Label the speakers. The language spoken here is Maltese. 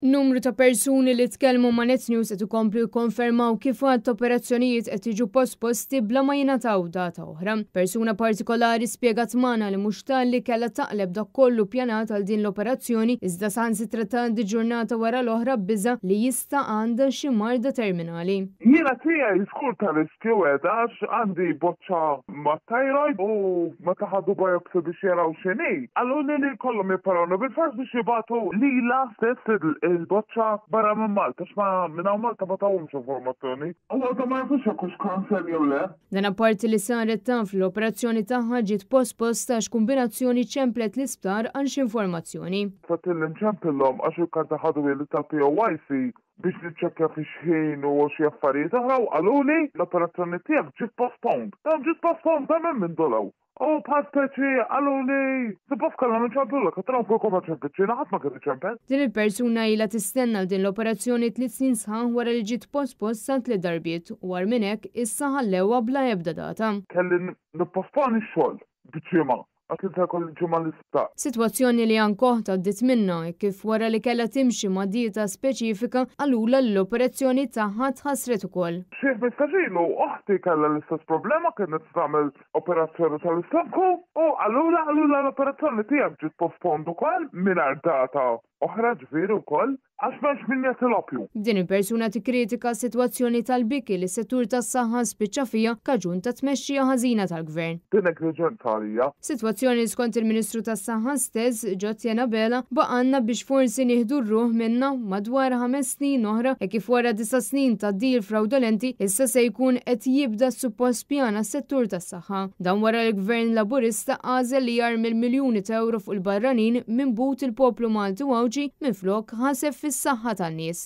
Speaker 1: Numru ta' persuni li tkellmu ma' Net News qed ikomplu jikkonfermaw kif għadd operazzjonijiet qed jiġu posposti bla ma jingħataw data oħra. Persuna partikolari spjegat magħna li mhux talli kellha taqleb dak kollu ppjanat għal din l-operazzjoni iżda saħansitra tgħaddi ġurnata wara l-oħra biża' li jista' għandha xi marda terminali.
Speaker 2: Jiena tiegħi skur tal-riskju għax għandi boċċa ma' thyroid u meta ħadu biopsy biex jaraw x'inhi. Għalluni li kollhom jipparawna bil-fors biex jibgħatu lila stess il-boċċa barra minn Malta, x'ma minn hawn Malta ma tawhomx informazzjoni. U għadha ma jafux hekk kanser jew le.
Speaker 1: Dan apparti li saret taf l-operazzjoni tagħha ġiet posposta għax kombinazzjoni ċemplet l-isptar għal x'informazzjoni.
Speaker 2: Fatilli nċempilhom għax il-karta ħadu li tal-POYC biex niċċekkja fi xħin u xi affarijiet oħra u qaluli l-operazzjoni tiegħek ġiet postponed. Ġiet postponed ta' minn dolaw. U pasteċi, għalluni, suppost kellna nċempilla, katraw fuq koma ċempiċina, ħadd ma kien iċempel.
Speaker 1: Din il-persuna ilha tistenna din l-operazzjoni 3 snin sħan wara li ġiet posposta 3 darbiet u għal minn hekk issa ħallewha bla ebda data.
Speaker 2: Kelli nipposponi x-xogħol biċċima. Għatilta kolli ġumma l-isptar.
Speaker 1: Situazzjoni li għankoħ taddit minna kif wara li kella timxi ma' dieta speċifika għalula l-operazzjoni taħħa tħassret ukoll.
Speaker 2: Xieħ mistaġilu, uħti kella l-istess problema kienet tagħmel operazzjoni tal-istamku u għalula l-operazzjoni tiegħek ġiet postponed ukoll mingħajr data oħra ġifieri wkoll għax m'hemmx min jatilopju.
Speaker 1: Din il-persuna tikkritika s-sitwazzjoni tal-biki li settur tas-saħħa spiċċa fija kaġun ta' tmexxija ħażina tal-gvern.
Speaker 2: Din negliġenza għalija.
Speaker 1: Sitwazzjoni skont il-Ministru tas-Saħħa stess Ġotjena Bela baqanna biex forsi nieħdu r-ruħ minna madwar 5 snin oħra e kif wara 9 snin ta' deal fraudolenti issa se jkun qed jibda suppost pjana s-settur tas-saħħa. Dan wara l-Gvern Laburista għażel li jarmil miljuni ta' euro fuq il-barranin minn but il-poplu Malti Wawġi minflok ħaseb fis-saħħa tan-nies.